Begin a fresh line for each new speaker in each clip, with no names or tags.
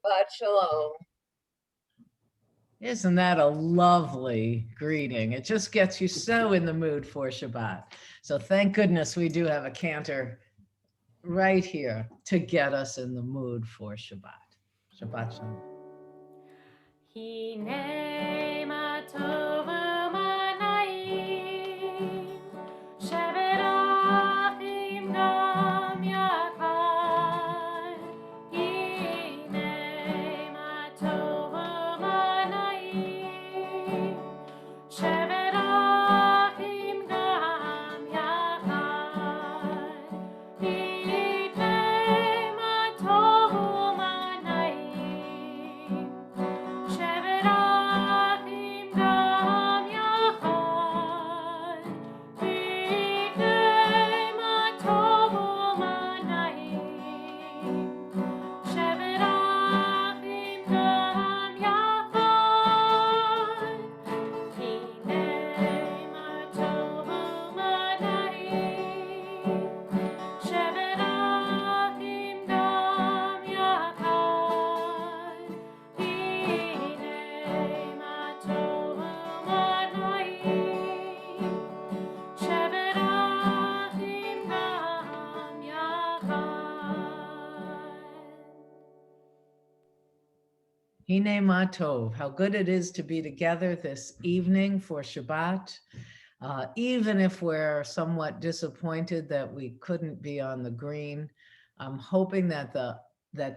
Shabbat shalom.
Isn't that a lovely greeting? It just gets you so in the mood for Shabbat. So thank goodness we do have a cantor right here to get us in the mood for Shabbat. Shabbat shalom.
הנה מה טוב ומה נעים, שבת אחים גם יחד. הנה מה טוב ומה נעים, שבת אחים גם יחד. הנה מה טוב ומה נעים, שבת אחים גם יחד. הנה מה טוב ומה נעים, שבת אחים גם יחד. הנה מה טוב ומה נעים, שבת אחים גם יחד. הנה מה טוב ומה נעים, שבת אחים גם יחד.
Hine ma tov. How good it is to be together this evening for Shabbat. Even if we're somewhat disappointed that we couldn't be on the green, I'm hoping that the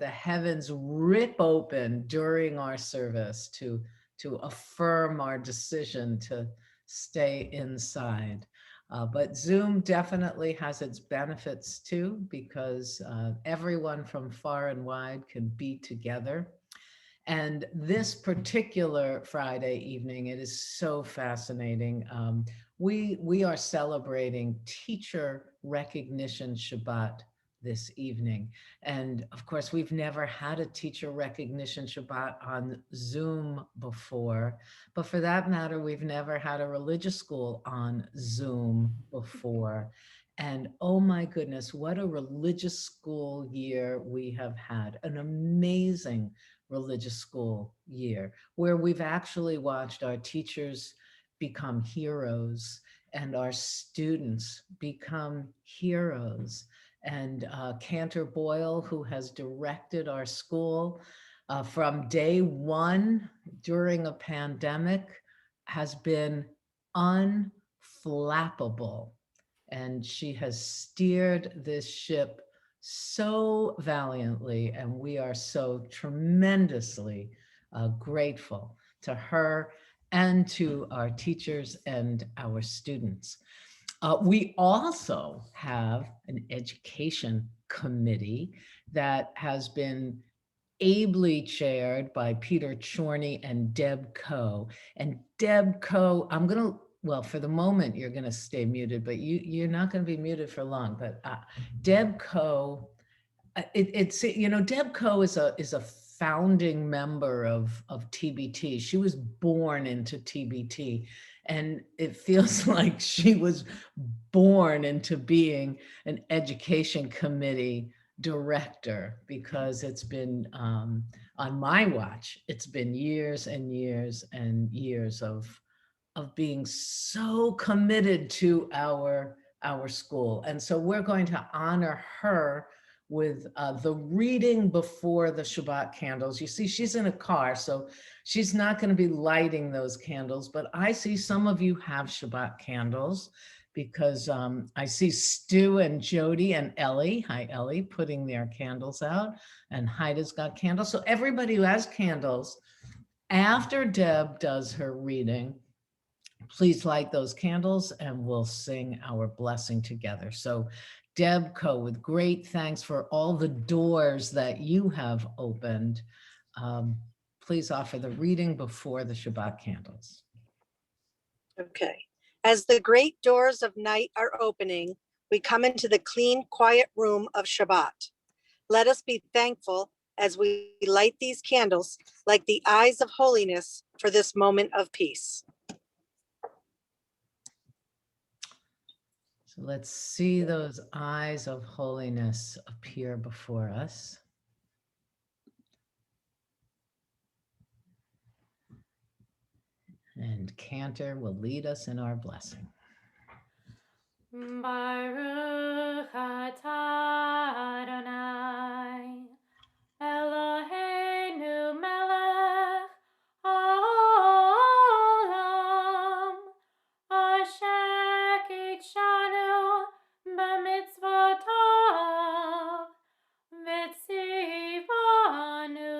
heavens rip open during our service to affirm our decision to stay inside. But Zoom definitely has its benefits too, because everyone from far and wide can be together. And this particular Friday evening, it is so fascinating. We are celebrating Teacher Recognition Shabbat this evening. And of course, we've never had a Teacher Recognition Shabbat on Zoom before. But for that matter, we've never had a religious school on Zoom before. And oh my goodness, what a religious school year we have had. An amazing religious school year where we've actually watched our teachers become heroes and our students become heroes. And Cantor Boyle, who has directed our school from day one during a pandemic, has been unflappable. And she has steered this ship so valiantly, and we are so tremendously grateful to her and to our teachers and our students. We also have an education committee that has been ably chaired by Peter Chorney and Deb Coe. And Deb Coe, I'm going to, well, for the moment, you're going to stay muted, but you're not going to be muted for long. But Deb Coe, it's, you know, Deb Coe is a founding member of TBT. She was born into TBT. And it feels like she was born into being an education committee director, because it's been on my watch, it's been years and years and years of being so committed to our school. And so we're going to honor her with the reading before the Shabbat candles. You see, she's in a car, so she's not going to be lighting those candles, but I see some of you have Shabbat candles, because I see Stu and Jody and Ellie, hi Ellie, putting their candles out, and Haida's got candles. So everybody who has candles, after Deb does her reading, please light those candles and we'll sing our blessing together. So Deb Coe, with great thanks for all the doors that you have opened, please offer the reading before the Shabbat candles.
Okay. As the great doors of night are opening, we come into the clean, quiet room of Shabbat. Let us be thankful as we light these candles like the eyes of holiness for this moment of peace.
So let's see those eyes of holiness appear before us. and Cantor will lead us in our blessing.
Baruch atah Adonai, Eloheinu melech haolam, asher kitshanu b'mitzvotav, v'tzivanu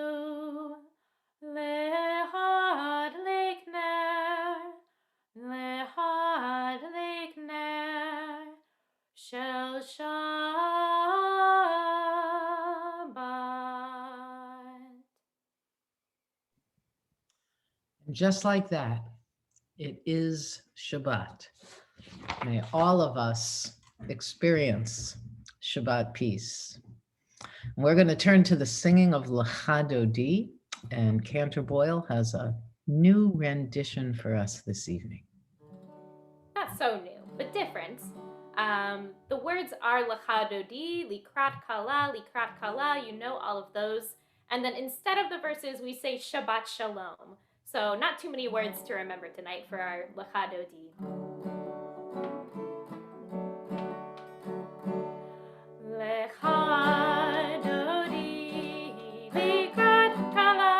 lehadlik ner shel Shabbat.
And just like that, it is Shabbat. May all of us experience Shabbat peace. We're going to turn to the singing of Lecha Dodi, and Cantor Boyle has a new rendition for us this evening.
Not so new, but different. The words are Lecha Dodi, Likrat Kala, Likrat Kala, you know all of those. And then instead of the verses, we say Shabbat Shalom. So not too many words to remember tonight for our Lecha Dodi. Lecha Dodi, Likrat Kala,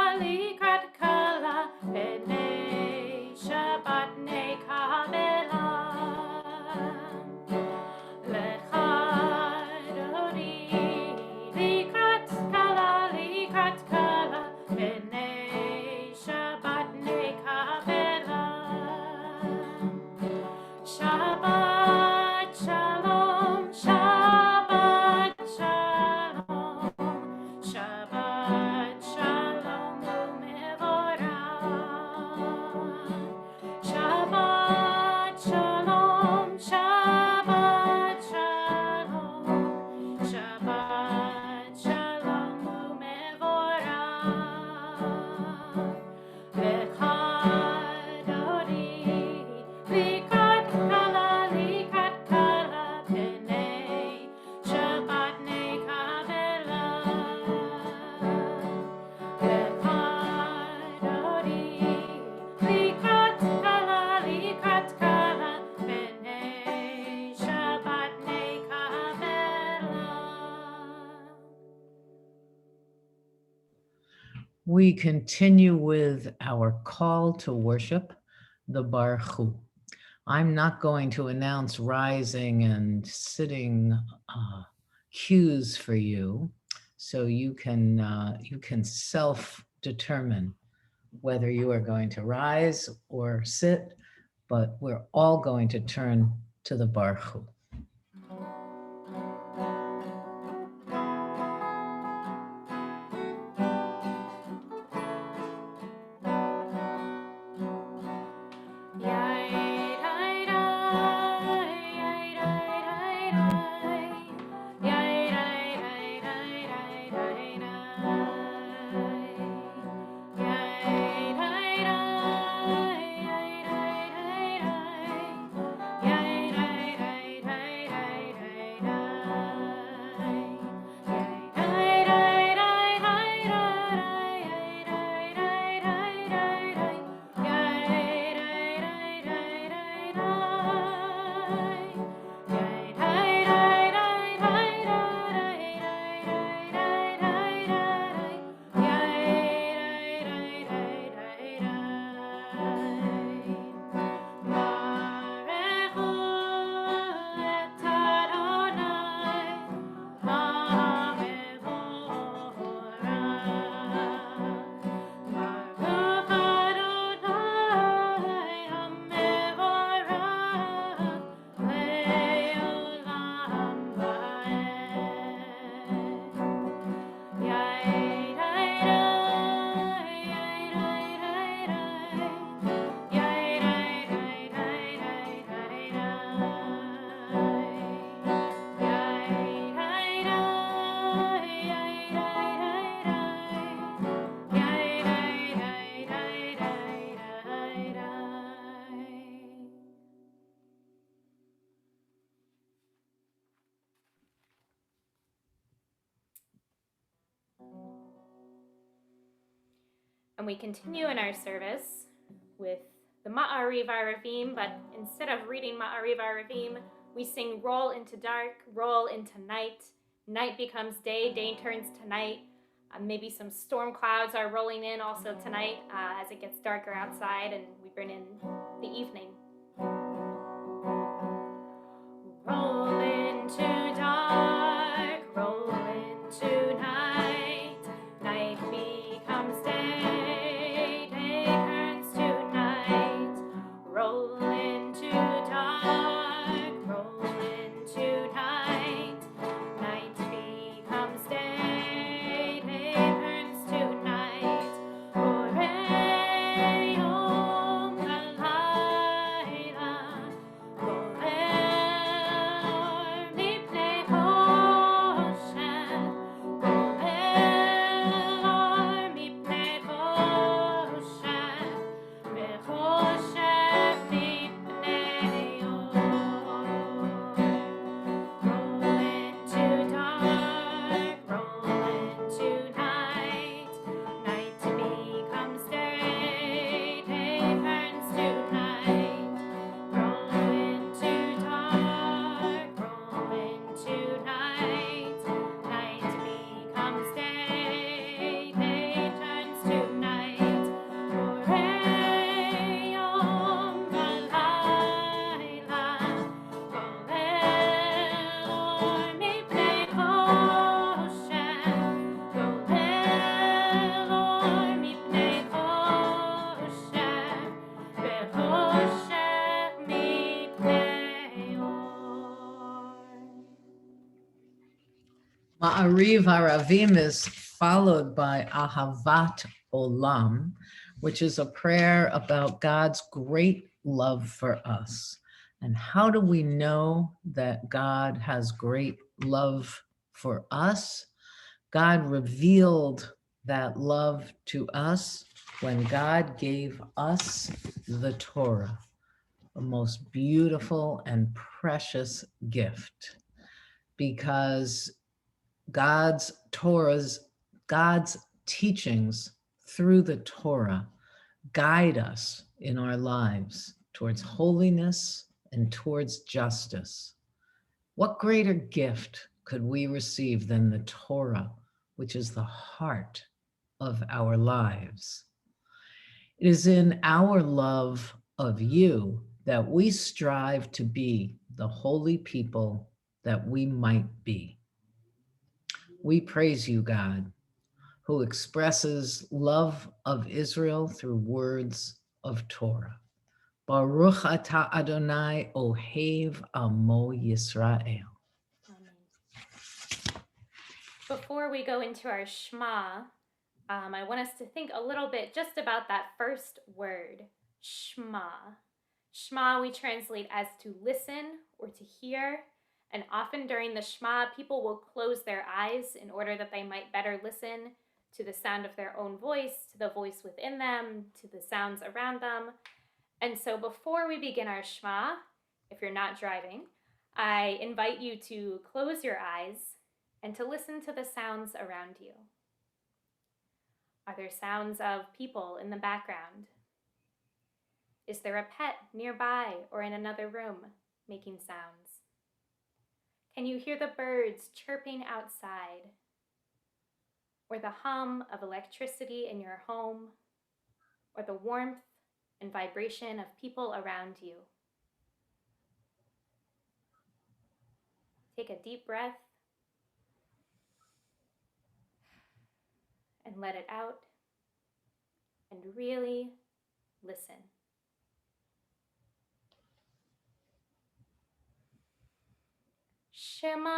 B'nei Shabbat Nekabela. Lecha Dodi, Likrat Kala, B'nei Shabbat Nekabela. Shabbat Shalom, Shabbat Shalom, Shabbat Shalom u'mevorach. Shabbat Shalom, Shabbat Shalom, Shabbat Shalom u'mevorach. Lecha Dodi, Likrat Kala, B'nei Shabbat Nekabela. Lecha Dodi, Likrat Kala, B'nei Shabbat Nekabela.
We continue with our call to worship, the Baruch Hu. I'm not going to announce rising and sitting cues for you, so you can self-determine whether you are going to rise or sit, but we're all going to turn to the Baruch Hu.
And we continue in our service with the Ma'ariv Aravim, but instead of reading Ma'ariv Aravim, we sing roll into dark, roll into night. Night becomes day, day turns to night. Maybe some storm clouds are rolling in also tonight as it gets darker outside and we bring in the evening. Roll into dark, roll into night. Night becomes day, day turns to night. Roll into dark, roll into night. Night becomes day, day turns to night. Orei yom halayla, go'el mipnei choshev, go'el mipnei choshev, v'choshev mipnei or. Roll into dark, roll into night. Night becomes day, day turns to night. Roll into dark, roll into night. Night becomes day, day turns to night. Orei yom halayla, go'el mipnei choshev, go'el mipnei choshev, v'choshev mipnei or.
Ma'ariv Aravim is followed by Ahavat Olam, which is a prayer about God's great love for us. And how do we know that God has great love for us? God revealed that love to us when God gave us the Torah, the most beautiful and precious gift, because God's teachings through the Torah guide us in our lives towards holiness and towards justice. What greater gift could we receive than the Torah, which is the heart of our lives? It is in our love of you that we strive to be the holy people that we might be. We praise you, God, who expresses love of Israel through words of Torah. Baruch atah Adonai ohev amo Yisrael.
Amen. Before we go into our Shema, I want us to think a little bit just about that first word, Shema. Shema we translate as to listen or to hear. And often during the Shema, people will close their eyes in order that they might better listen to the sound of their own voice, to the voice within them, to the sounds around them. And so before we begin our Shema, if you're not driving, I invite you to close your eyes and to listen to the sounds around you. Are there sounds of people in the background? Is there a pet nearby or in another room making sounds? Can you hear the birds chirping outside? Or the hum of electricity in your home? Or the warmth and vibration of people around you? Take a deep breath and let it out and really listen. Shema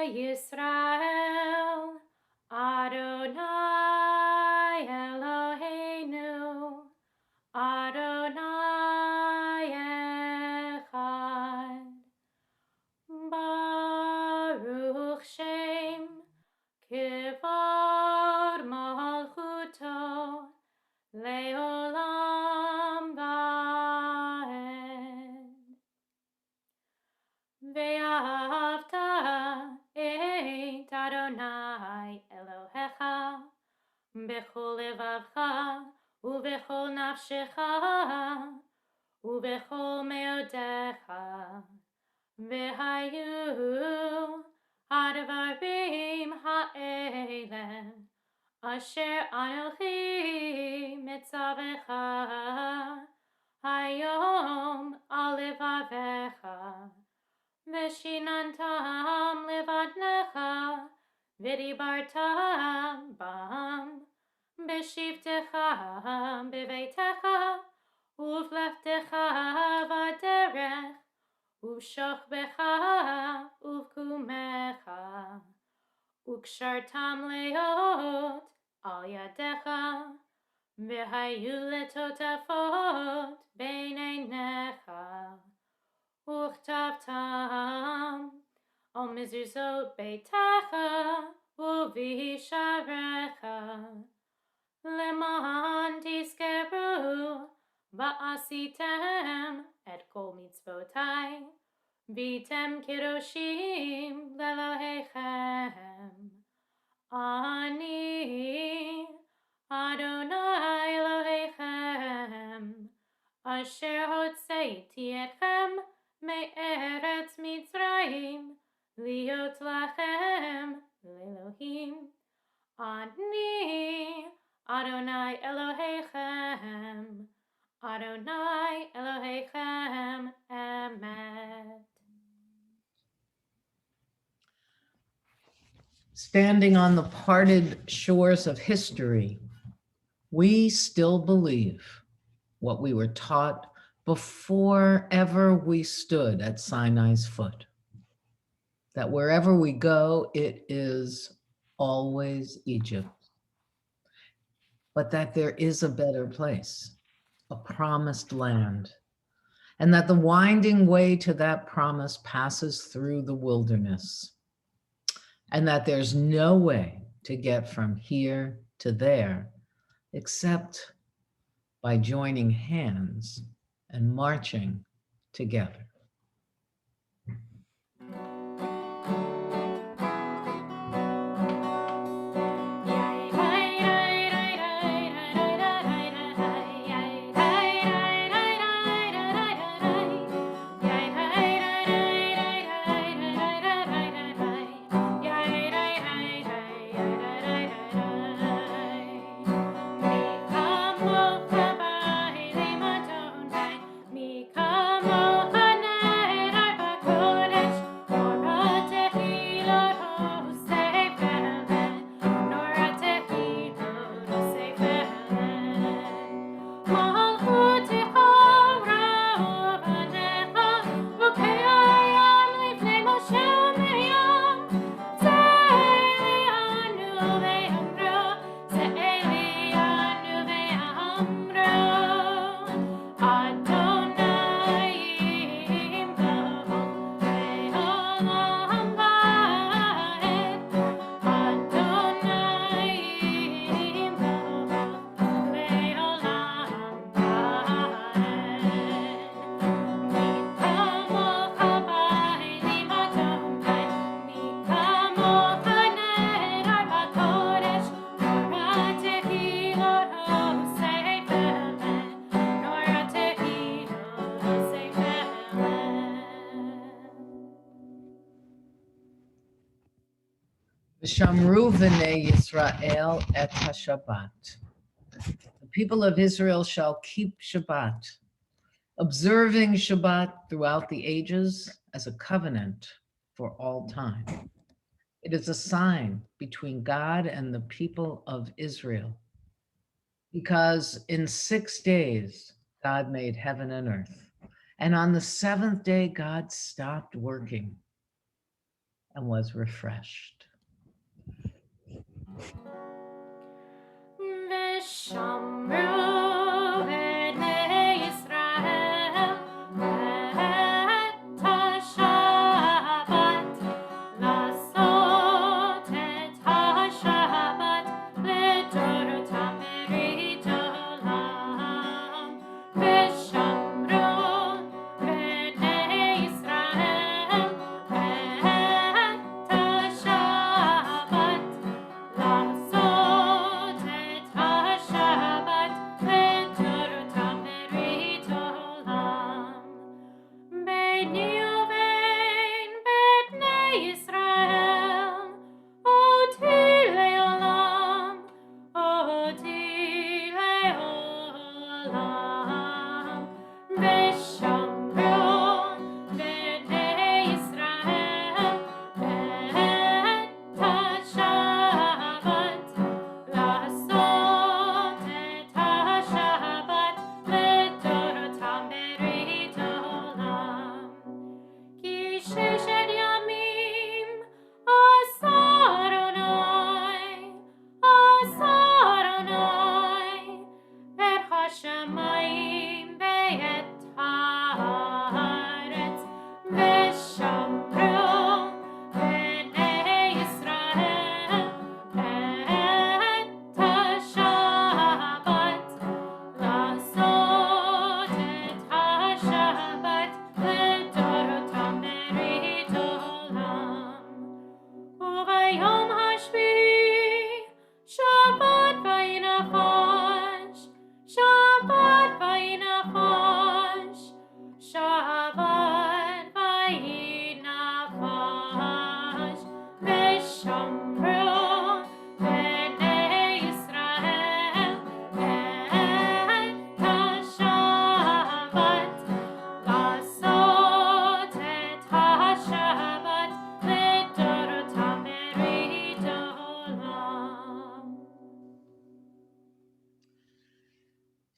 Yisrael, Adonai Eloheinu, Adonai Echad. Baruch Shem Kivod Malchuto Leolam Vaed. Ve'ahavta et Adonai Elohecha bechol levavcha ובכל נפשך, ובכל מאודיך, והיו הדברים האלה, אשר אנוכי מצווך היום על לבביך, ושיננתם לבדך, ודיברת בם, בשבתך בביתך, ובלכתך בדרך, ובשוכבך ובקומך, וקשרתם להיות על ידיך, והיו לטוטפות בין עיניך, וכתבתם על מזוזות ביתך ובשעריך, למען תזכרו ועשיתם את כל מצוותי, והייתם קדושים לאלוהיכם. אני אדוני אלוהיכם, אשר הוצאתי אתכם מארץ מצרים, להיות לכם לאלוהים. אני אדוני אלוהיכם, אדוני אלוהיכם אמת.
Standing on the parted shores of history, we still believe what we were taught before ever we stood at Sinai's foot. That wherever we go, it is always Egypt. But that there is a better place, a promised land, and that the winding way to that promise passes through the wilderness, and that there's no way to get from here to there except by joining hands and marching together. Shamru v'nei Yisrael et HaShabbat. The people of Israel shall keep Shabbat, observing Shabbat throughout the ages as a covenant for all time. It is a sign between God and the people of Israel, because in 6 days God made heaven and earth, and on the 7th day God stopped working and was refreshed.
ושמרו בני ישראל את השבת, לעשות את השבת לדורותם ברית עולם. ושמרו בני ישראל את השבת, לעשות את השבת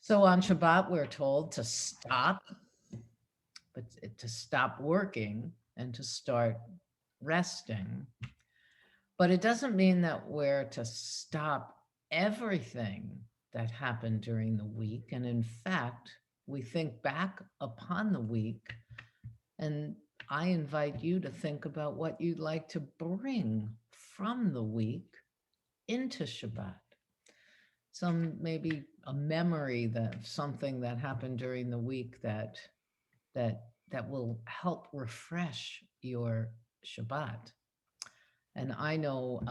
So on Shabbat, we're told to stop, but to stop working and to start resting. But it doesn't mean that we're to stop everything that happened during the week. And in fact, we think back upon the week, and I invite you to think about what you'd like to bring from the week into Shabbat. Some maybe a memory that something that happened during the week that will help refresh your Shabbat. And I know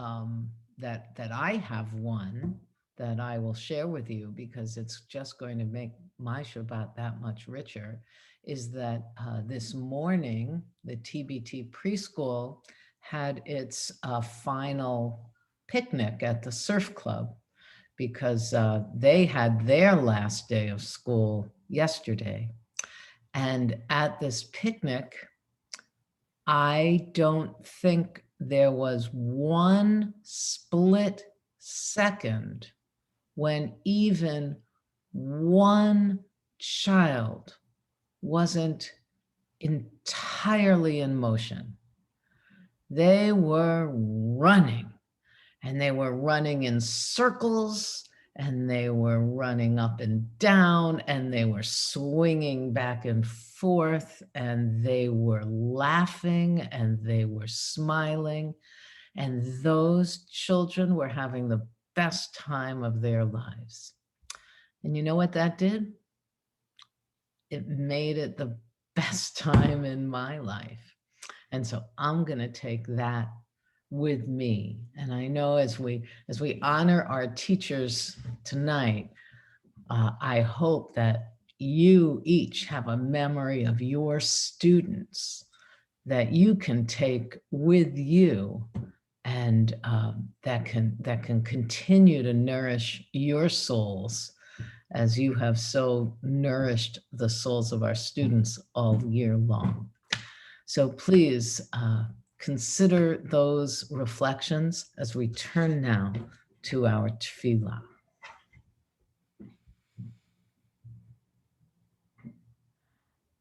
that I have one that I will share with you because it's just going to make my Shabbat that much richer. Is that this morning the TBT preschool had its final picnic at the surf club because they had their last day of school yesterday. And at this picnic, I don't think there was one split second when even one child wasn't entirely in motion. They were running, and they were running in circles, and they were running up and down, and they were swinging back and forth, and they were laughing, and they were smiling. And those children were having the best time of their lives. And you know what that did? It made it the best time in my life. And so I'm going to take that with me. And I know as we honor our teachers tonight, I hope that you each have a memory of your students that you can take with you, and that can continue to nourish your souls as you have so nourished the souls of our students all year long. So please consider those reflections as we turn now to our tefillah.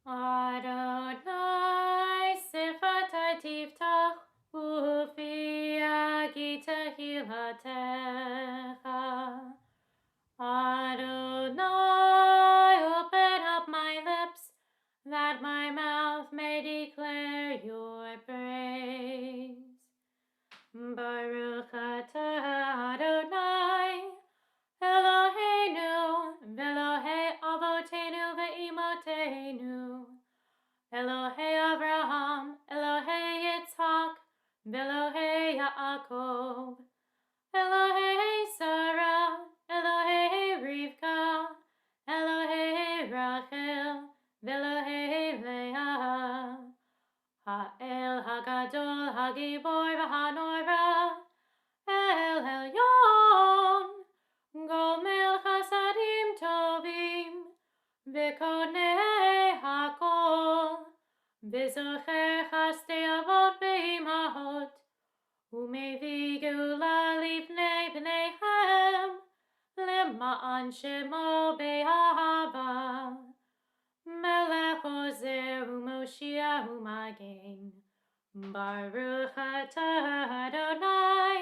Adonai sifatai tiftach ufi agita hilatecha. Adonai, open up my lips, that my mouth may declare your praise. Baruch atah Adonai, Eloheinu, v'Elohei avotenu ve'imotenu, Elohei Avraham, Elohei Yitzhak, v'Elohei Yaakov, Elohei Sarah, Elohei Rivka, Elohei Rachel, v'Elohei Leah, Ha'el Hagadol Hagibor v'Hanora, El Elyon, Gomel Chasadim Tovim, V'Konei Hakol, V'Zocher Chastei Avot Be'imahot, U'Mevi Geula Livnei Bneihem, Lema'an Shemo Be'ahava, Melech Ozer U'Moshiach U'Magen, Baruch atah Adonai,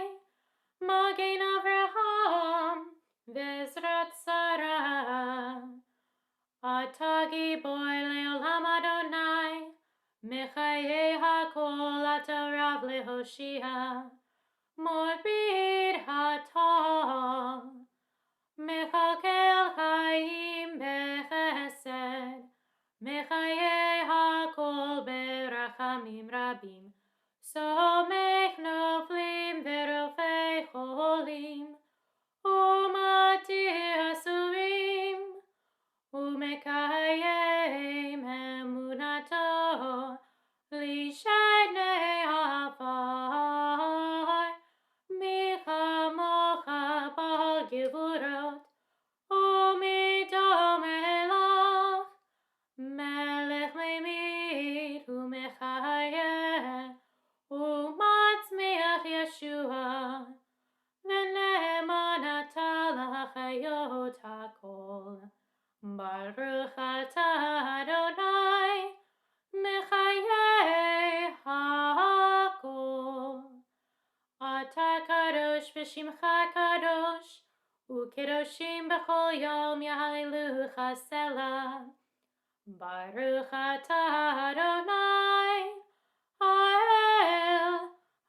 Magen Avraham, Vezrat Sarah, Ata Gibor Leolam Adonai, Mechayei Hakol Ata Rav Lehoshia, Morbid Hatah, Mechalkel Chaim Bechesed, Mechayei Hakol Berachamim Rabim, Somech Noflim Verofei Cholim, Umatir Asurim, Umekayem Emunato, Lishnei Afar, Michamocha Bal Gevurot, Umidom Elach, Melech Memid Umechayeh, Umatzmiach Yeshua, V'ne'eman ata l'chayot hakol. Baruch atah Adonai, mechayeh hakol. Ata kadosh v'shimcha kadosh, ukedoshim b'chol yom yahaylucha selah. Baruch atah Adonai, Ha'el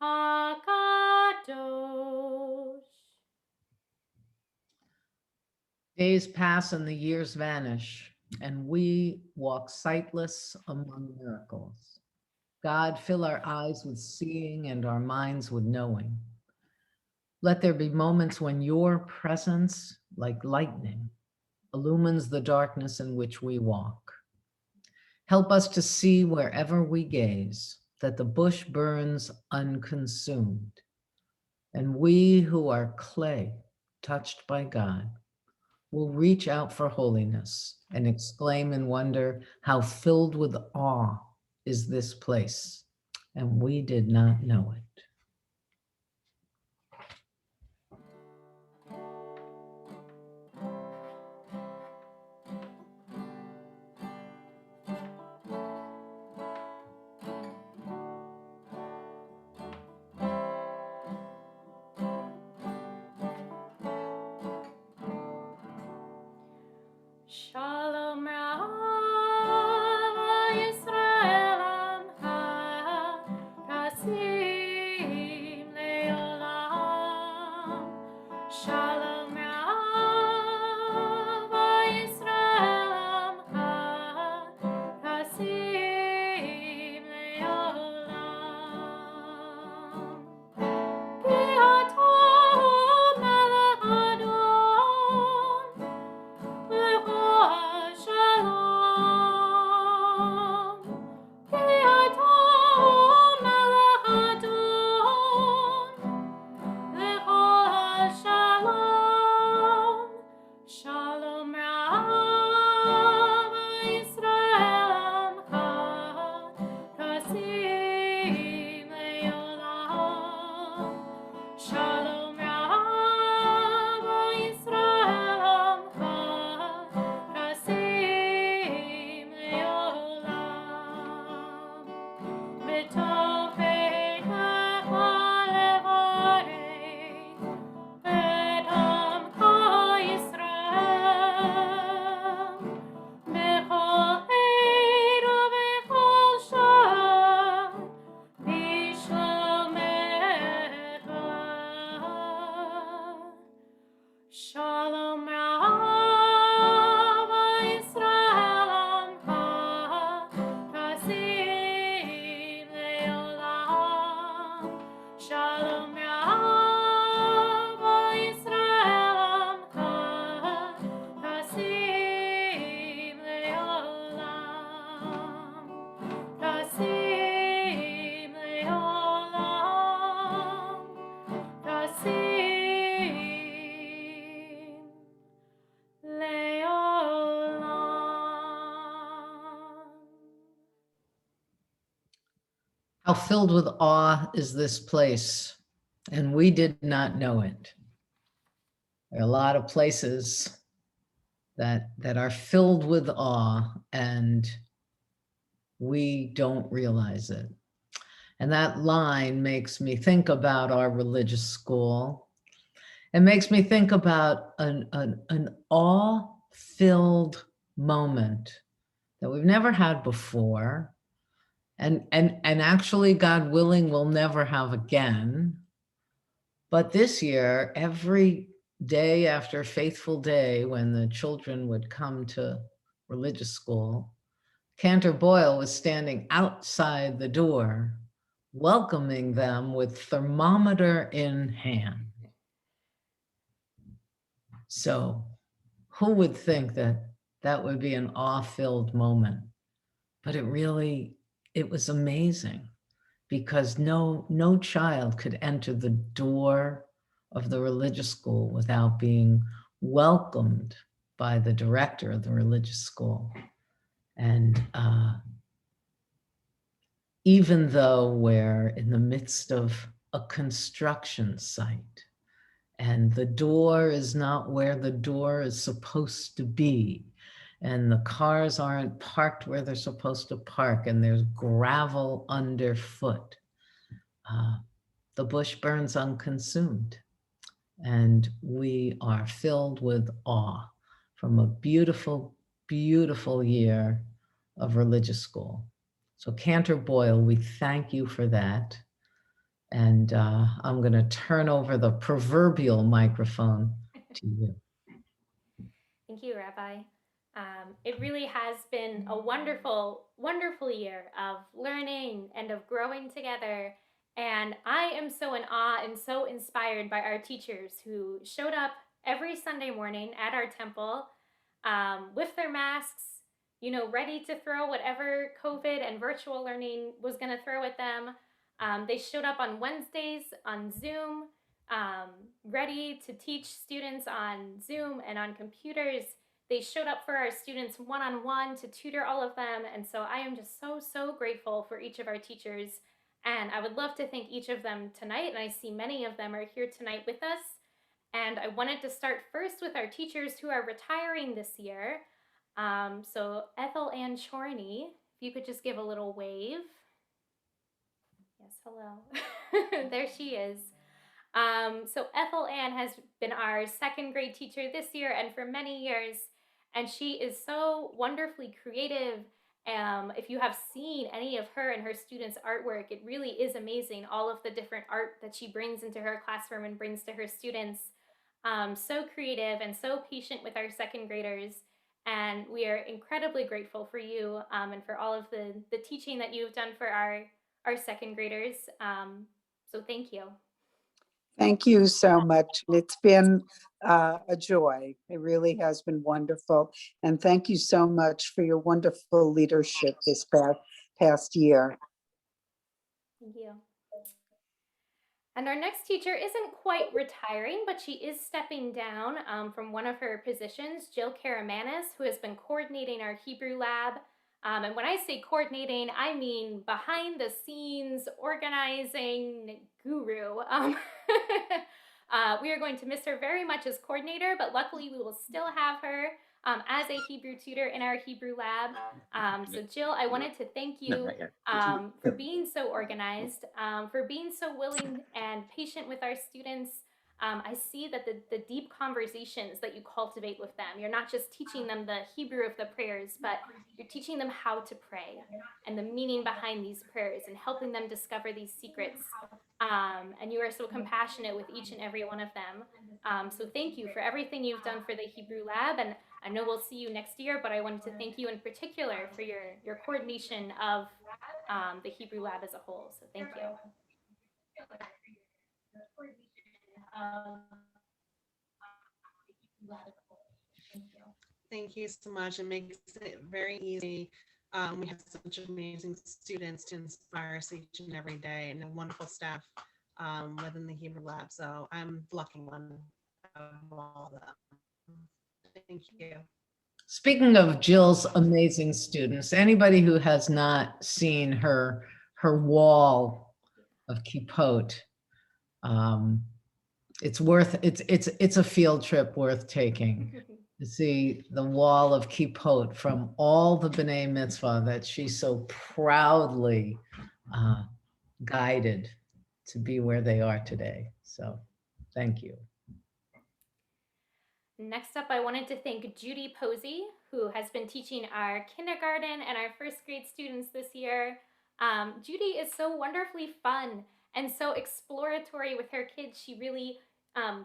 HaKadosh.
Days pass and the years vanish, and we walk sightless among miracles. God, fill our eyes with seeing and our minds with knowing. Let there be moments when your presence, like lightning, illumines the darkness in which we walk. Help us to see wherever we gaze that the bush burns unconsumed, and we who are clay touched by God will reach out for holiness and exclaim in wonder, how filled with awe is this place, and we did not know it.
Shalom Rav Yisrael Amcha Kasim Leolam. Shalom Rav Yisrael Amcha Kasim Leolam. Ki atah melech Adon, Shalom, Ki atah melech Adon, Shalom, Shalom Rav Yisrael Amcha Kasim Leolam. Shalom Rav Yisrael Amcha Kasim Leolam. B'tov beitecha levarech et Amcha Yisrael. B'chol עת ובכל שעה בשלומך. Shalom Rav Yisrael Amcha Kasim Leolam. Shalom Rav Yisrael Amcha Kasim Leolam. Kasim Leolam. Kasim Leolam.
How filled with awe is this place, and we did not know it. There are a lot of places that are filled with awe, and we don't realize it. And that line makes me think about our religious school. It makes me think about an awe-filled moment that we've never had before, and actually, God willing, we'll never have again. But this year, every day after Faithful Day, when the children would come to religious school, Cantor Boyle was standing outside the door, welcoming them with thermometer in hand. So who would think that that would be an awe-filled moment? But it was amazing, because no child could enter the door of the religious school without being welcomed by the director of the religious school. And even though we're in the midst of a construction site and the door is not where the door is supposed to be, and the cars aren't parked where they're supposed to park, and there's gravel underfoot. The bush burns unconsumed, and we are filled with awe from a beautiful, beautiful year of religious school. So Cantor Boyle, we thank you for that. And I'm going to turn over the proverbial microphone to you.
Thank you, Rabbi. It really has been a wonderful, wonderful year of learning and of growing together. And I am so in awe and so inspired by our teachers who showed up every Sunday morning at our temple with their masks, ready to throw whatever COVID and virtual learning was going to throw at them. They showed up on Wednesdays on Zoom, um, ready to teach students on Zoom and on computers. They showed up for our students one-on-one to tutor all of them. And so I am just so, so grateful for each of our teachers. And I would love to thank each of them tonight. And I see many of them are here tonight with us. And I wanted to start first with our teachers who are retiring this year. So Ethel Ann Chorney, if you could just give a little wave. Yes, hello. There she is. So Ethel Ann has been our second grade teacher this year and for many years, and she is so wonderfully creative. If you have seen any of her and her students' artwork, it really is amazing, all of the different art that she brings into her classroom and brings to her students. So creative and so patient with our second graders. And we are incredibly grateful for you and for all of the teaching that you've done for our second graders. So thank you.
Thank you so much. It's been a joy. It really has been wonderful. And thank you so much for your wonderful leadership this past year.
Thank you. And our next teacher isn't quite retiring, but she is stepping down from one of her positions, Jill Karamanis, who has been coordinating our Hebrew lab. And when I say coordinating, I mean behind the scenes organizing guru. We are going to miss her very much as coordinator, but luckily we will still have her as a Hebrew tutor in our Hebrew lab. So Jill, I wanted to thank you for being so organized, for being so willing and patient with our students. I see that the deep conversations that you cultivate with them, you're not just teaching them the Hebrew of the prayers, but you're teaching them how to pray and the meaning behind these prayers and helping them discover these secrets. And you are so compassionate with each and every one of them. So thank you for everything you've done for the Hebrew Lab. And I know we'll see you next year, but I wanted to thank you in particular for your coordination of the Hebrew Lab as a whole. So thank you.
Thank you so much. It makes it very easy. We have such amazing students to inspire us each and every day, and a wonderful staff within the Hebrew Lab. So I'm the lucky one of all of them. Thank you.
Speaking of Jill's amazing students, anybody who has not seen her wall of kippot, it's a field trip worth taking to see the wall of kippot from all the B'nai Mitzvah that she so proudly guided to be where they are today. So thank you.
Next up, I wanted to thank Judy Posey, who has been teaching our kindergarten and our first grade students this year. Judy is so wonderfully fun and so exploratory with her kids. She really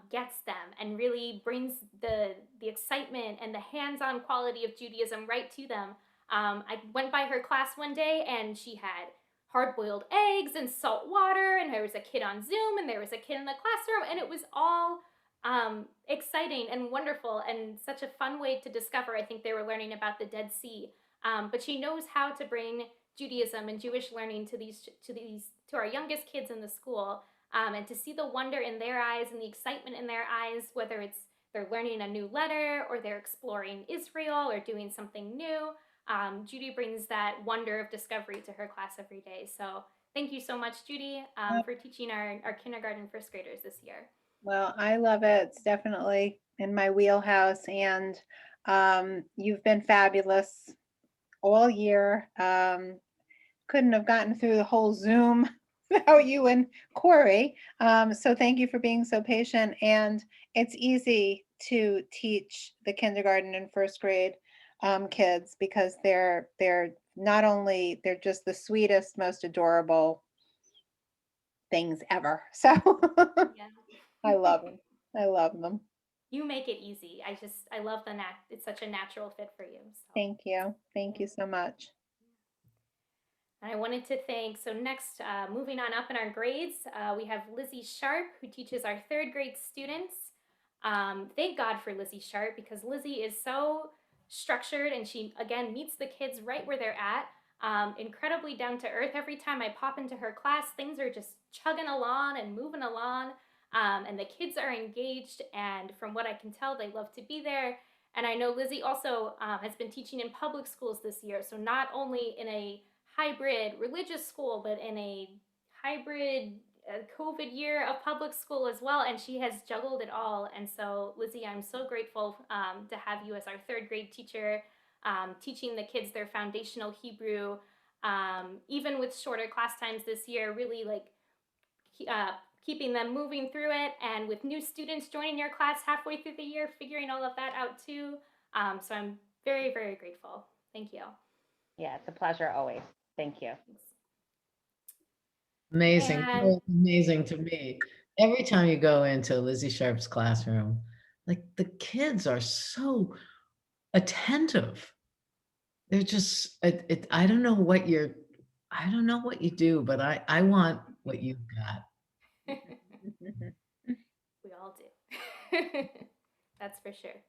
gets them and really brings the excitement and the hands-on quality of Judaism right to them. I went by her class one day and she had hard-boiled eggs and salt water, and there was a kid on Zoom and there was a kid in the classroom, and it was all exciting and wonderful and such a fun way to discover. I think they were learning about the Dead Sea, but she knows how to bring Judaism and Jewish learning to our youngest kids in the school, and to see the wonder in their eyes and the excitement in their eyes, whether it's they're learning a new letter or they're exploring Israel or doing something new. Judy brings that wonder of discovery to her class every day. So thank you so much, Judy, for teaching our kindergarten first graders this year.
Well, I love it. It's definitely in my wheelhouse. And You've been fabulous all year. Couldn't have gotten through the whole Zoom without you and Corey. So thank you for being so patient. And it's easy to teach the kindergarten and first grade kids because they're not only, they're just the sweetest, most adorable things ever. So
Yeah.
I love them. I love them.
You make it easy. I love it's such a natural fit for you. So.
Thank you. Thank you so much.
And I wanted to thank, so next, moving on up in our grades, we have Lizzie Sharp, who teaches our third grade students. Thank God for Lizzie Sharp, because Lizzie is so structured and she, again, meets the kids right where they're at. Incredibly down to earth. Every time I pop into her class, things are just chugging along and moving along. And the kids are engaged, and from what I can tell, they love to be there. And I know Lizzie also has been teaching in public schools this year, so not only in a hybrid religious school, but in a hybrid COVID year of public school as well, and she has juggled it all. And so, Lizzie, I'm so grateful to have you as our third grade teacher, teaching the kids their foundational Hebrew, even with shorter class times this year, really like keeping them moving through it, and with new students joining your class halfway through the year, figuring all of that out too. So I'm very, very grateful. Thank you.
Yeah, it's a pleasure always. Thank you.
Amazing.
And-
So amazing to me. Every time you go into Lizzie Sharp's classroom, like the kids are so attentive. They're just, I don't know what I don't know what you do, but I want what you've got.
We all do. That's for sure.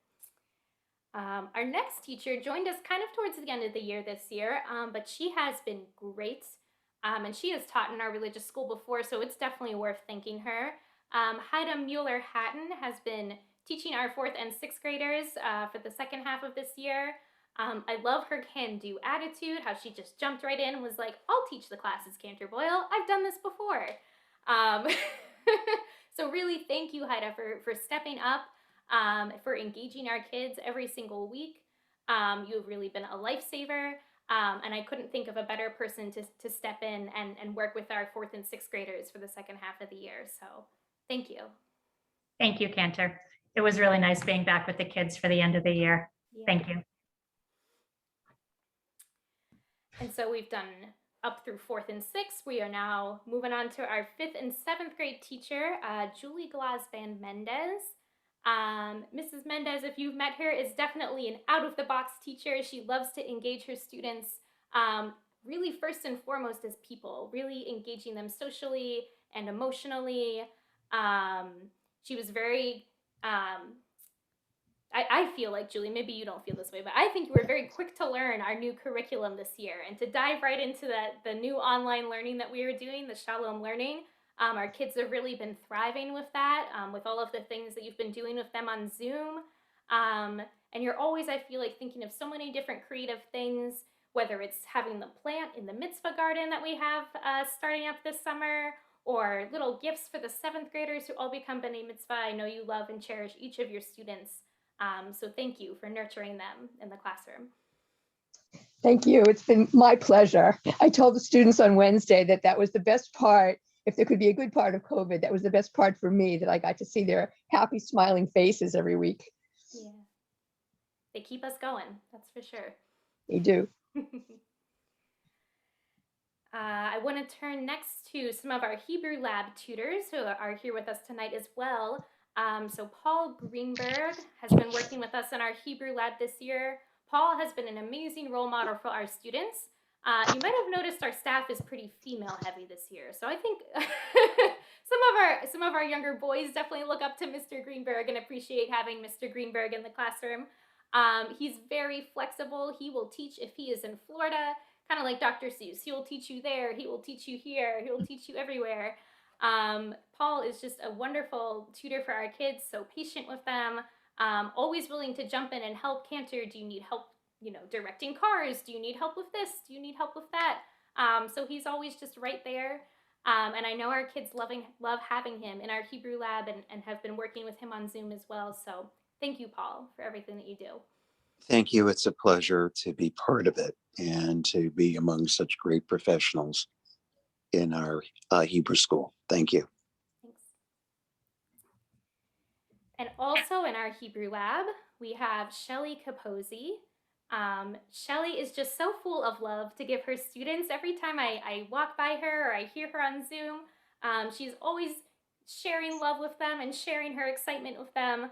Our next teacher joined us kind of towards the end of the year this year, but she has been great. And she has taught in our religious school before, so it's definitely worth thanking her. Haida Mueller-Hatton has been teaching our 4th and 6th graders for the second half of this year. I love her can-do attitude, how she just jumped right in and was like, I'll teach the classes, Cantor Boyle. I've done this before. So really, thank you, Haida, for stepping up, for engaging our kids every single week. You've really been a lifesaver. And I couldn't think of a better person to step in and work with our 4th and 6th graders for the second half of the year. So thank you.
Thank you, Cantor. It was really nice being back with the kids for the end of the year.
Yeah.
Thank you.
And so we've done up through 4th and 6th. We are now moving on to our 5th and 7th grade teacher, Julie Glasband Mendez. Mrs. Mendez, if you've met her, is definitely an out-of-the-box teacher. She loves to engage her students, really first and foremost as people, really engaging them socially and emotionally. She was very, I feel like, Julie, maybe you don't feel this way, but I think you were very quick to learn our new curriculum this year and to dive right into the new online learning that we were doing, the Shalom Learning. Our kids have really been thriving with that, with all of the things that you've been doing with them on Zoom. And you're always, I feel like, thinking of so many different creative things, whether it's having the plant in the mitzvah garden that we have starting up this summer, or little gifts for the 7th graders who all become B'nai Mitzvah. I know you love and cherish each of your students. So thank you for nurturing them in the classroom.
Thank you. It's been my pleasure. I told the students on Wednesday that that was the best part. If there could be a good part of COVID, that was the best part for me, that I got to see their happy, smiling faces every week.
Yeah. They keep us going, that's for sure.
They do.
I want to turn next to some of our Hebrew Lab tutors who are here with us tonight as well. So Paul Greenberg has been working with us in our Hebrew Lab this year. Paul has been an amazing role model for our students. You might have noticed our staff is pretty female heavy this year. So I think some of our younger boys definitely look up to Mr. Greenberg and appreciate having Mr. Greenberg in the classroom. He's very flexible. He will teach if he is in Florida, kind of like Dr. Seuss. He will teach you there. He will teach you here. He will teach you everywhere. Paul is just a wonderful tutor for our kids, so patient with them, always willing to jump in and help. Cantor, do you need help, directing cars? Do you need help with this? Do you need help with that? So he's always just right there. And I know our kids love having him in our Hebrew Lab and have been working with him on Zoom as well. So thank you, Paul, for everything that you do.
Thank you. It's a pleasure to be part of it and to be among such great professionals in our Hebrew school. Thank you.
Thanks. And also in our Hebrew lab, we have Shelly Capozzi. Shelly is just so full of love to give her students. Every time I walk by her or I hear her on Zoom, she's always sharing love with them and sharing her excitement with them.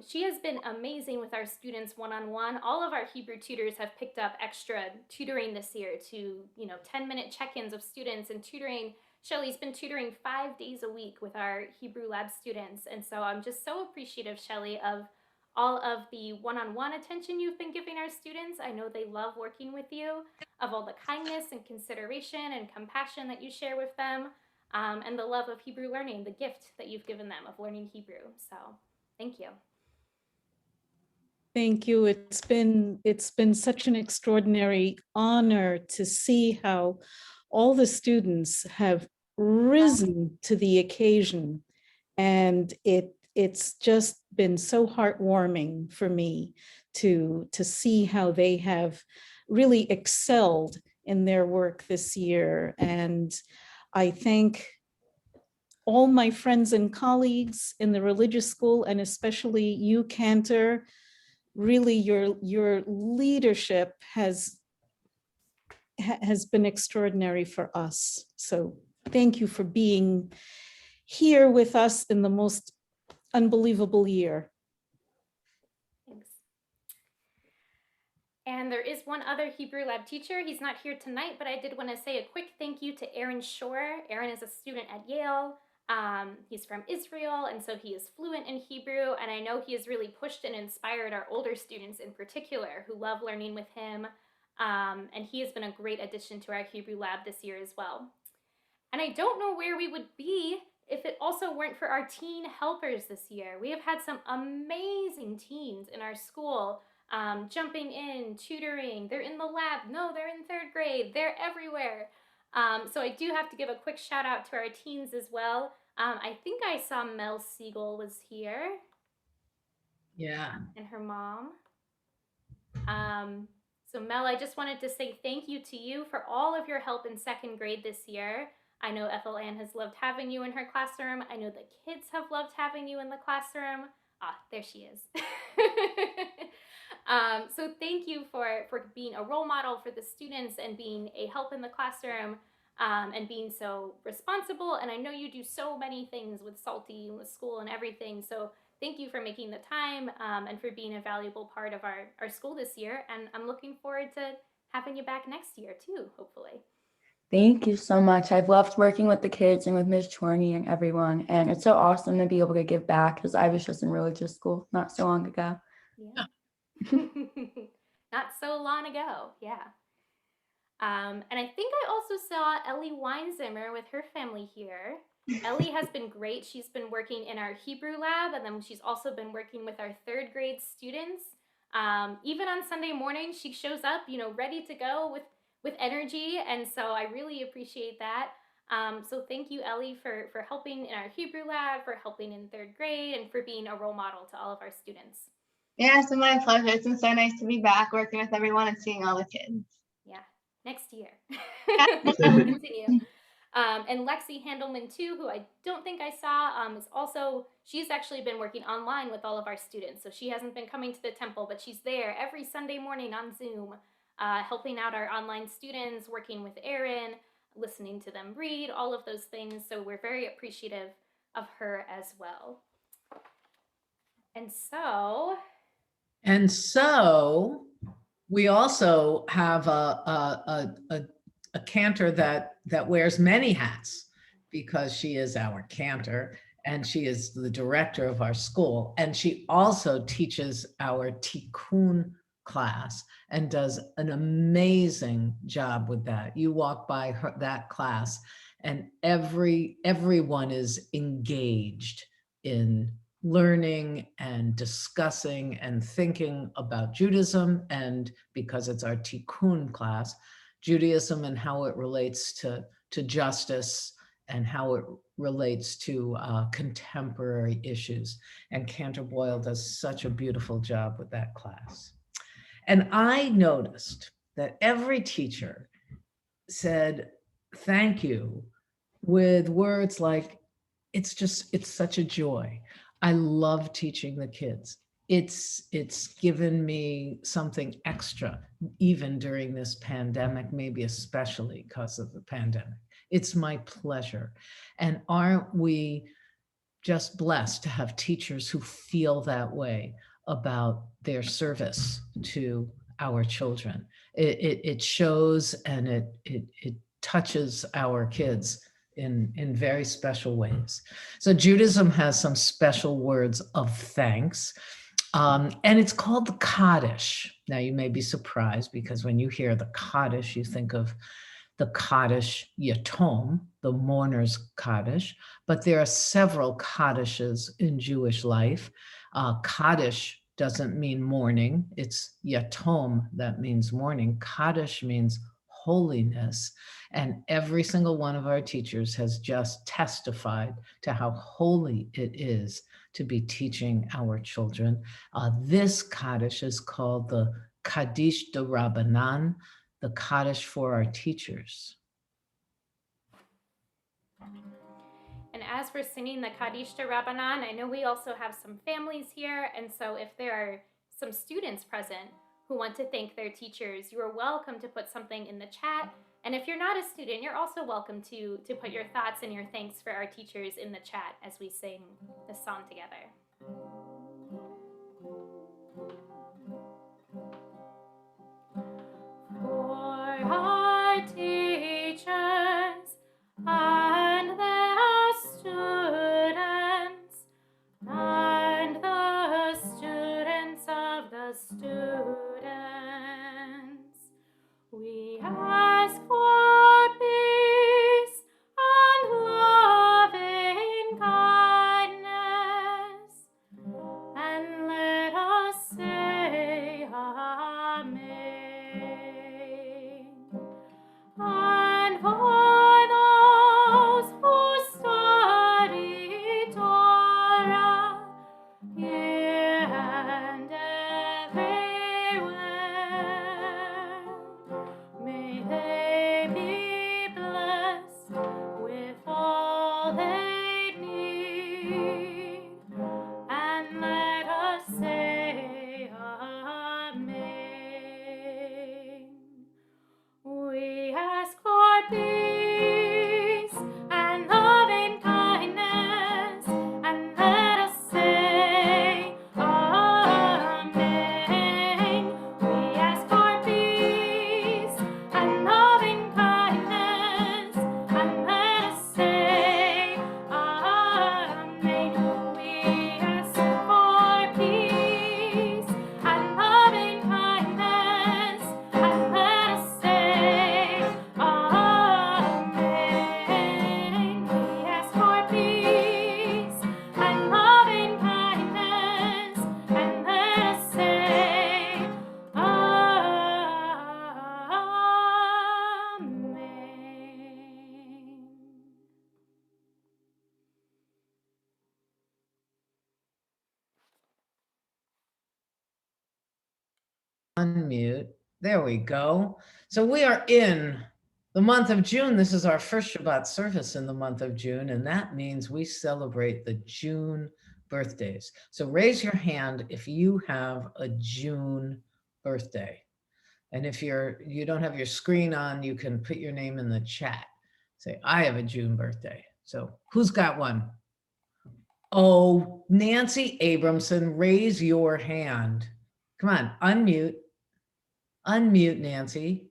She has been amazing with our students one-on-one. All of our Hebrew tutors have picked up extra tutoring this year to, 10-minute check-ins of students and tutoring. Shelly's been tutoring 5 days a week with our Hebrew lab students. And so I'm just so appreciative, Shelly, of all of the one-on-one attention you've been giving our students. I know they love working with you, of all the kindness and consideration and compassion that you share with them, and the love of Hebrew learning, the gift that you've given them of learning Hebrew. So thank you.
Thank you. It's been such an extraordinary honor to see how all the students have risen to the occasion. And it's just been so heartwarming for me to see how they have really excelled in their work this year. And I thank all my friends and colleagues in the religious school, and especially you, Cantor. Really, your leadership has been extraordinary for us. So thank you for being here with us in the most unbelievable year.
Thanks. And there is one other Hebrew lab teacher. He's not here tonight, but I did want to say a quick thank you to Aaron Shore. Aaron is a student at Yale. He's from Israel, and so he is fluent in Hebrew, and I know he has really pushed and inspired our older students in particular who love learning with him, and he has been a great addition to our Hebrew lab this year as well. And I don't know where we would be if it also weren't for our teen helpers this year. We have had some amazing teens in our school, jumping in, tutoring. They're in the lab. No, they're in 3rd grade. They're everywhere. So I do have to give a quick shout out to our teens as well. I think I saw Mel Siegel was here.
Yeah.
And her mom. So Mel, I just wanted to say thank you to you for all of your help in 2nd grade this year. I know Ethel Ann has loved having you in her classroom. I know the kids have loved having you in the classroom. Ah, there she is. So thank you for being a role model for the students and being a help in the classroom, and being so responsible. And I know you do so many things with Salty and with school and everything. So thank you for making the time, and for being a valuable part of our school this year. And I'm looking forward to having you back next year too, hopefully.
Thank you so much. I've loved working with the kids and with Ms. Chorney and everyone. And it's so awesome to be able to give back because I was just in religious school not so long ago.
Yeah. Not so long ago. Yeah. And I think I also saw Ellie Weinzimmer with her family here. Ellie has been great. She's been working in our Hebrew lab, and then she's also been working with our 3rd grade students. Even on Sunday morning, she shows up, ready to go with energy. And so I really appreciate that. So thank you, Ellie, for helping in our Hebrew lab, for helping in 3rd grade, and for being a role model to all of our students.
Yeah, it's been my pleasure. It's been so nice to be back working with everyone and seeing all the kids.
Yeah, next year. That will continue. And Lexi Handelman too, who I don't think I saw, she's actually been working online with all of our students. So she hasn't been coming to the temple, but she's there every Sunday morning on Zoom, helping out our online students, working with Erin, listening to them read, all of those things. So we're very appreciative of her as well. And so
we also have a cantor that wears many hats, because she is our cantor and she is the director of our school. And she also teaches our Tikkun class and does an amazing job with that. You walk by that class and everyone is engaged in learning and discussing and thinking about Judaism, and because it's our Tikkun class, Judaism and how it relates to justice and how it relates to contemporary issues. And Cantor Boyle does such a beautiful job with that class. And I noticed that every teacher said thank you with words like, it's such a joy. I love teaching the kids. It's given me something extra, even during this pandemic, maybe especially because of the pandemic. It's my pleasure. And aren't we just blessed to have teachers who feel that way about their service to our children? It shows, and it touches our kids in very special ways. So Judaism has some special words of thanks. And it's called the Kaddish. Now you may be surprised, because when you hear the Kaddish, you think of the Kaddish Yatom, the mourner's Kaddish, but there are several Kaddishes in Jewish life. Kaddish doesn't mean mourning, it's Yatom that means mourning. Kaddish means holiness. And every single one of our teachers has just testified to how holy it is to be teaching our children. This Kaddish is called the Kaddish de Rabbanan, the Kaddish for our teachers.
And as we're singing the Kaddish de Rabbanan, I know we also have some families here. And so if there are some students present who want to thank their teachers, you are welcome to put something in the chat. And if you're not a student, you're also welcome to put your thoughts and your thanks for our teachers in the chat as we sing this song together. For our teachers and their students and the students of the students, we ask for peace and loving kindness, and let us say Amen. And for those who study Torah here and everywhere, may they be blessed with all they need, and let us say Amen. We ask for peace and loving kindness, and let us say Amen. We ask for peace and loving kindness, and let us say Amen. We ask for peace and loving kindness, and let us say Amen. We ask for peace and loving kindness, and let us say Amen.
Unmute. There we go. So we are in the month of June. This is our first Shabbat service in the month of June, and that means we celebrate the June birthdays. So raise your hand if you have a June birthday. And if you don't have your screen on, you can put your name in the chat. Say, I have a June birthday. So who's got one? Oh, Nancy Abramson, raise your hand. Come on, unmute. Unmute, Nancy.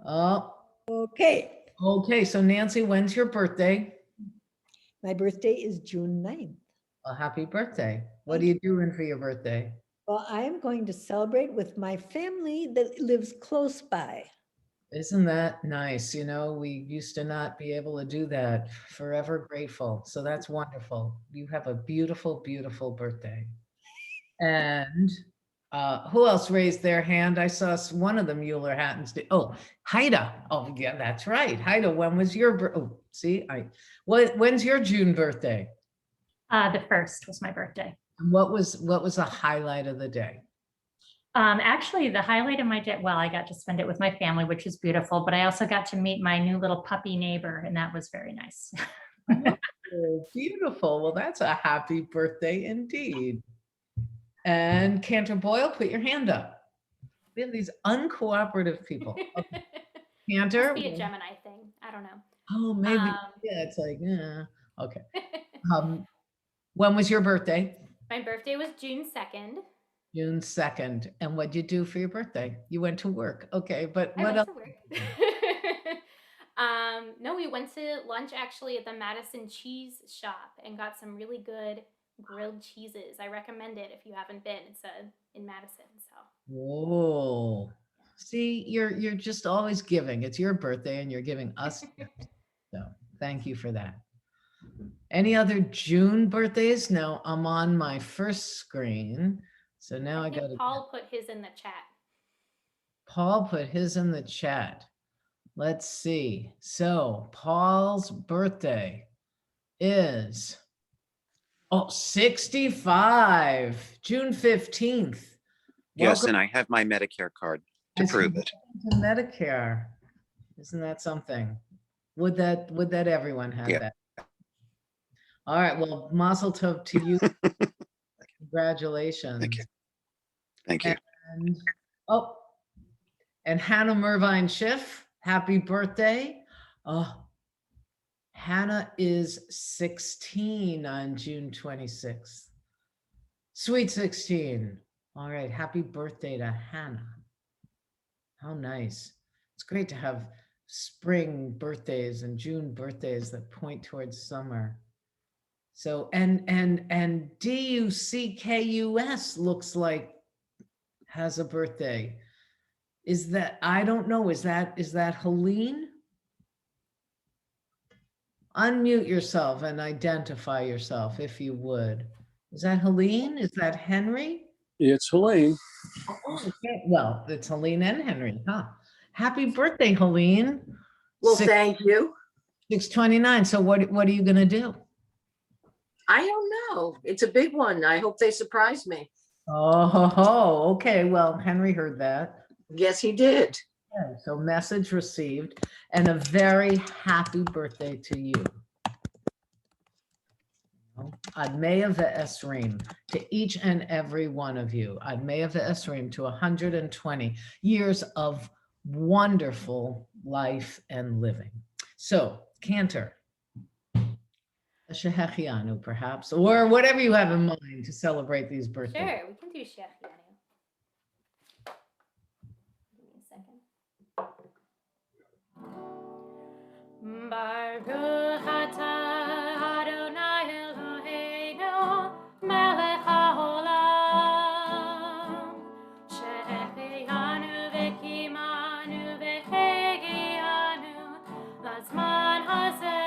Oh,
Okay,
okay. So Nancy, when's your birthday?
my birthday is June 9th.
Well, happy birthday. What are you doing for your birthday?
Well, I am going to celebrate with my family that lives close by.
Isn't that nice? You know, we used to not be able to do that. Forever grateful. So that's wonderful. You have a beautiful, beautiful birthday. And who else raised their hand? I saw one of the Mueller Hattons. Oh, Haida. Oh, yeah, that's right. Haida, when was your oh, see, when's your June birthday?
The 1st was my birthday.
What was the highlight of the day?
Actually, the highlight of my day, well, I got to spend it with my family, which is beautiful, but I also got to meet my new little puppy neighbor, and that was very nice.
Oh, beautiful. Well, that's a happy birthday indeed. And Cantor Boyle, put your hand up. We have these uncooperative people. Okay. Cantor.
Must be a Gemini thing. I don't know.
Oh, maybe. Yeah, it's like, okay. When was your birthday?
My birthday was June 2nd.
June 2nd. And what'd you do for your birthday? You went to work. Okay, but what else?
No, we went to lunch actually at the Madison cheese shop and got some really good grilled cheeses. I recommend it if you haven't been. It's in Madison. So.
Whoa. See, you're just always giving. It's your birthday and you're giving us gifts. So thank you for that. Any other June birthdays? No, I'm on my first screen. So now I got to.
Paul put his in the chat.
Paul put his in the chat. Let's see. So Paul's birthday is 65, June 15th.
Yes, and I have my Medicare card to prove it.
Medicare. Isn't that something? Would that everyone have that? All right. Well, mazel tov to you. Congratulations.
Thank you. Thank you.
And Hannah Mervine Schiff, happy birthday. Hannah is 16 on June 26th. Sweet 16. All right. Happy birthday to Hannah. How nice. It's great to have spring birthdays and June birthdays that point towards summer. So, and DUCKUS looks like has a birthday. Is that, I don't know, is that Helene? Unmute yourself and identify yourself if you would. Is that Helene? Is that Henry?
It's Helene.
Oh, okay. Well, it's Helene and Henry, huh? Happy birthday, Helene.
Well, thank you.
629. So what are you gonna do?
I don't know. It's a big one. I hope they surprise me.
Oh, okay. Well, Henry heard that.
Yes, he did.
Okay, so message received, and a very happy birthday to you. Ad mea ve'esrim, to each and every one of you. Ad mea ve'esrim, to 120 years of wonderful life and living. So, Cantor, a shehechianu perhaps, or whatever you have in mind to celebrate these birthdays.
Sure, we can do shehechianu. Give me a second. Baruch atah Adonai Eloheinu melech haolam shehechianu v'kimanu v'hegianu lazman hazeh.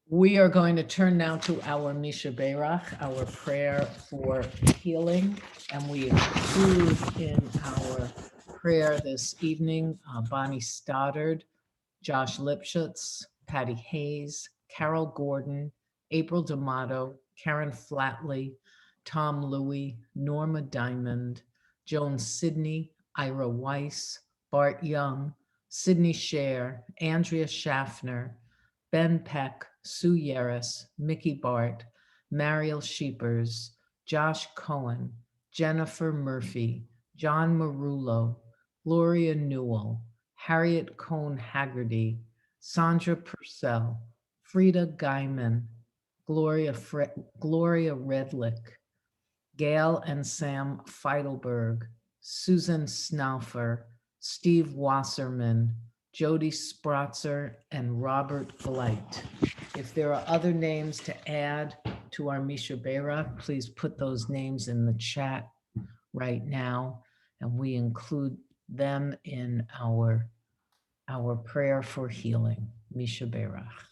We are going to turn now to our Misha Berach, our prayer for healing, and we include in our prayer this evening Bonnie Stoddard, Josh Lipschutz, Patty Hayes, Carol Gordon, April D'Amato, Karen Flatley, Tom Louie, Norma Diamond, Joan Sidney, Ira Weiss, Bart Young, Sydney Scher, Andrea Schaffner, Ben Peck, Sue Yeris, Mickey Bart, Mariel Sheepers, Josh Cohen, Jennifer Murphy, John Marullo, Gloria Newell, Harriet Cohn Haggerty, Sandra Purcell, Frida Guyman, Gloria Redlick, Gail and Sam Feidelberg, Susan Snaufer, Steve Wasserman, Jody Spratzer, and Robert Blight. If there are other names to add to our Misha Berach, please put those names in the chat right now, and we include them in our prayer for healing. Misha Berach.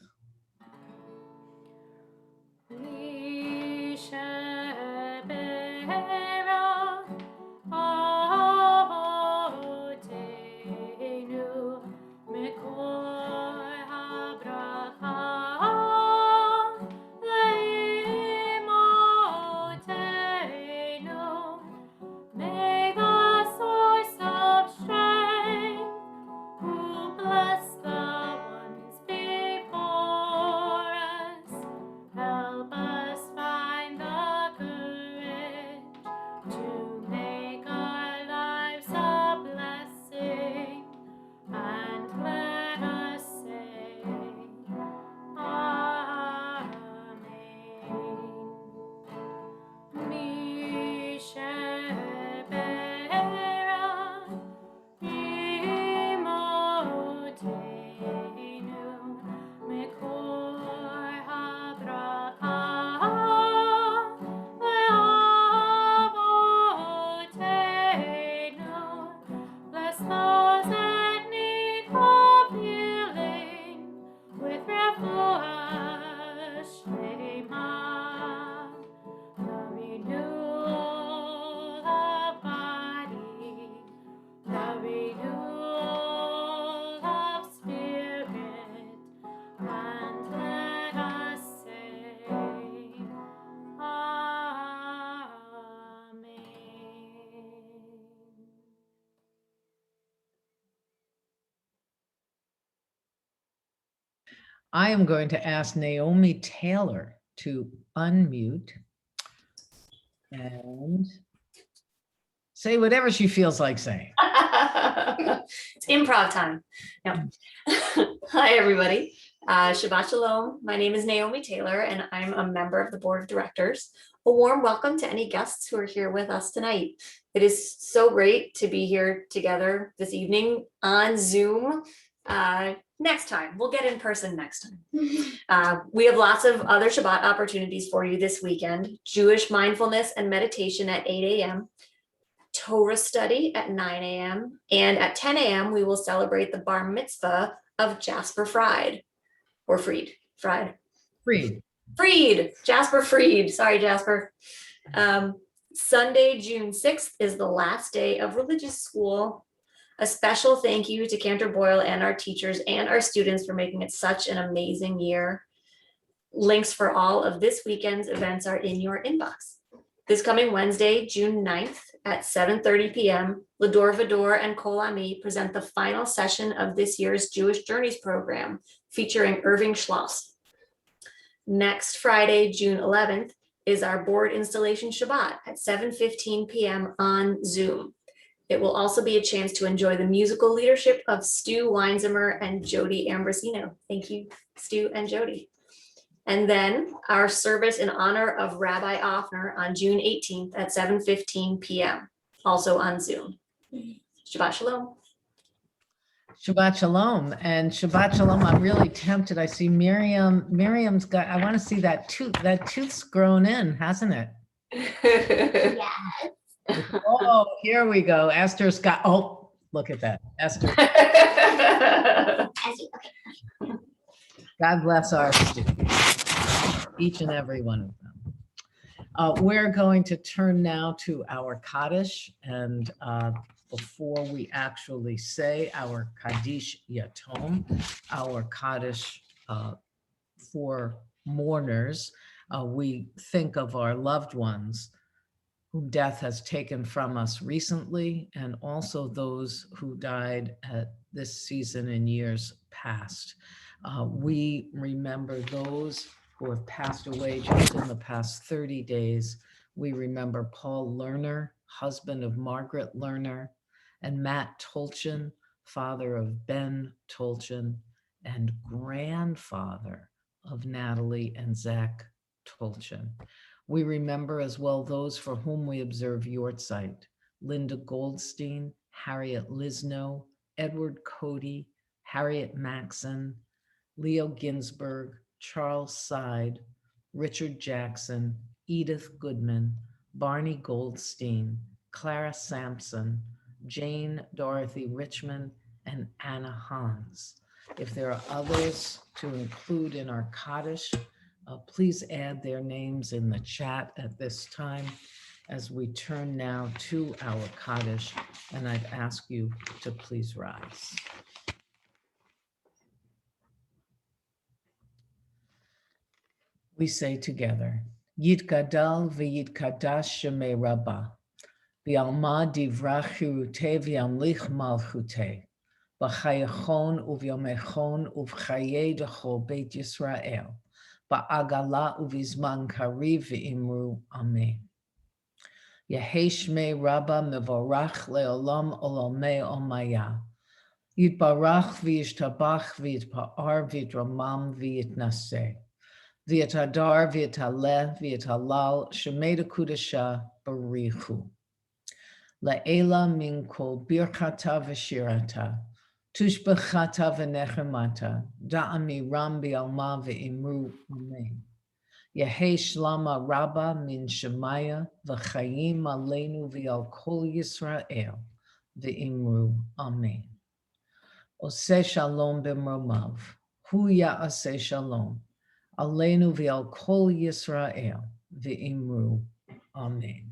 I am going to ask Naomi Taylor to unmute and say whatever she feels like saying.
It's improv time. No. Hi, everybody. Shabbat Shalom. My name is Naomi Taylor, and I'm a member of the board of directors. A warm welcome to any guests who are here with us tonight. It is so great to be here together this evening on Zoom. Next time, we'll get in person next time. We have lots of other Shabbat opportunities for you this weekend. Jewish mindfulness and meditation at 8 a.m. Torah study at 9 a.m. And at 10 a.m. we will celebrate the bar mitzvah of Jasper Fried, or Fried, Jasper Fried. Sorry, Jasper. Sunday, June 6th is the last day of religious school. A special thank you to Cantor Boyle and our teachers and our students for making it such an amazing year. Links for all of this weekend's events are in your inbox. This coming Wednesday, June 9th at 7:30 p.m., Lador Vador and Kol Ami present the final session of this year's Jewish Journeys program featuring Irving Schloss. Next Friday, June 11th, is our board installation Shabbat at 7:15 p.m. on Zoom. It will also be a chance to enjoy the musical leadership of Stu Weinzimmer and Jody Ambrosino. Thank you, Stu and Jody. And then our service in honor of Rabbi Offner on June 18th at 7:15 p.m., also on Zoom. Shabbat Shalom.
Shabbat Shalom. And Shabbat Shalom, I'm really tempted. I see Miriam. Miriam's got, I want to see that tooth. That tooth's grown in, hasn't it?
Yes.
Oh, here we go. Esther's got, oh, look at that. Esther. God bless our students, each and every one of them. We're going to turn now to our Kaddish, and before we actually say our Kaddish Yatom, our Kaddish for mourners, we think of our loved ones whom death has taken from us recently, and also those who died at this season in years past. We remember those who have passed away just in the past 30 days. We remember Paul Lerner, husband of Margaret Lerner, and Matt Tolchin, father of Ben Tolchin, and grandfather of Natalie and Zach Tolchin. We remember as well those for whom we observe Yortzeit: Linda Goldstein, Harriet Lisno, Edward Cody, Harriet Maxon, Leo Ginsberg, Charles Side, Richard Jackson, Edith Goodman, Barney Goldstein, Clara Sampson, Jane Dorothy Richmond, and Anna Hans. If there are others to include in our Kaddish, please add their names in the chat at this time as we turn now to our Kaddish, and I'd ask you to please rise. We say together, Yitgadal v'yitkadash shemei Rabbah, v'alma divrach chirutei v'yamlich malchutei, v'chayachon uvyomechon uv'chayei d'chol Beit Yisrael, ba'agala uvizman kariv v'imru amen. Yehei shmei Rabbah mevorach le'olam olamei omaya. Yitbarach v'yishtabach v'yitpa'ar v'yitramam v'yitnaseh. V'yitadar v'yitaleh v'yitalal shemei dekudasha barichu. La'ela min kol birchata v'shirata. Tushbechata v'nechemata. Da'ami ram bi'alma v'imru amen. Yehei shlama rabba min shemaya v'chayim aleinu v'al kol Yisrael v'imru amen. Oseh shalom b'mromav. Hu ya'aseh shalom. Aleinu v'al kol Yisrael v'imru amen.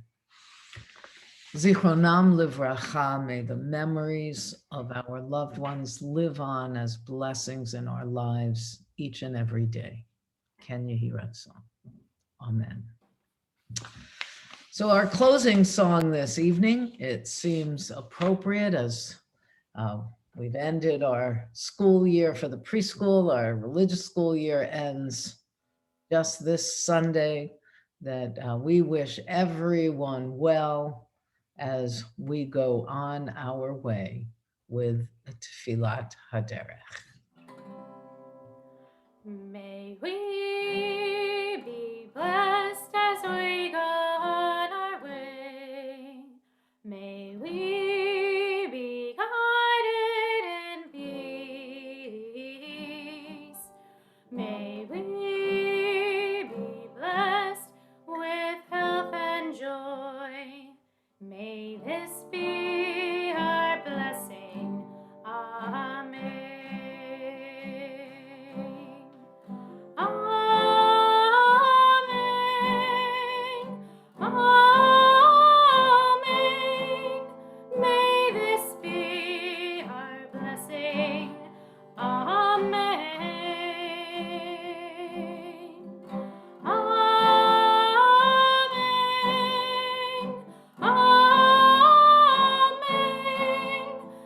Zichronam livracha, may the memories of our loved ones live on as blessings in our lives each and every day. Ken Yehi Ratzon. Amen. So our closing song this evening, it seems appropriate as We've ended our school year for the preschool. Our religious school year ends just this Sunday. That we wish everyone well as we go on our way with Tfilat Haderech.
May we be blessed as we go on our way. May we be guided in peace. May we be blessed with health and joy. May this be our blessing. Amen. Amen. Amen. May this be our blessing. Amen. Amen. Amen.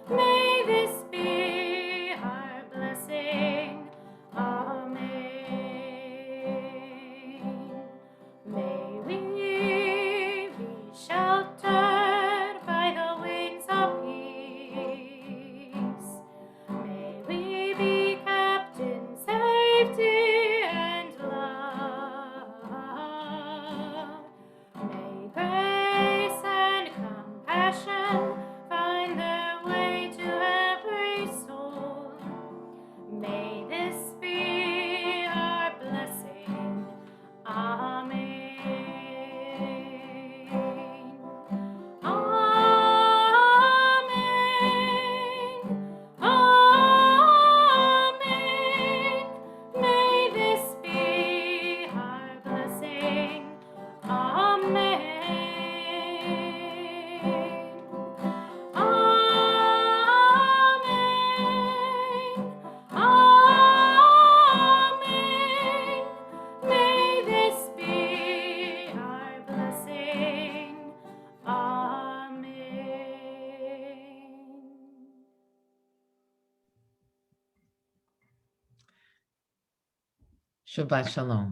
May this be our blessing. Amen. May we be sheltered by the wings of peace. May we be kept in safety and love. May grace and compassion find their way to every soul. May this be our blessing. Amen. Amen. Amen. May this be our blessing. Amen. Amen. Amen. May this be our blessing. Amen.
Shabbat Shalom.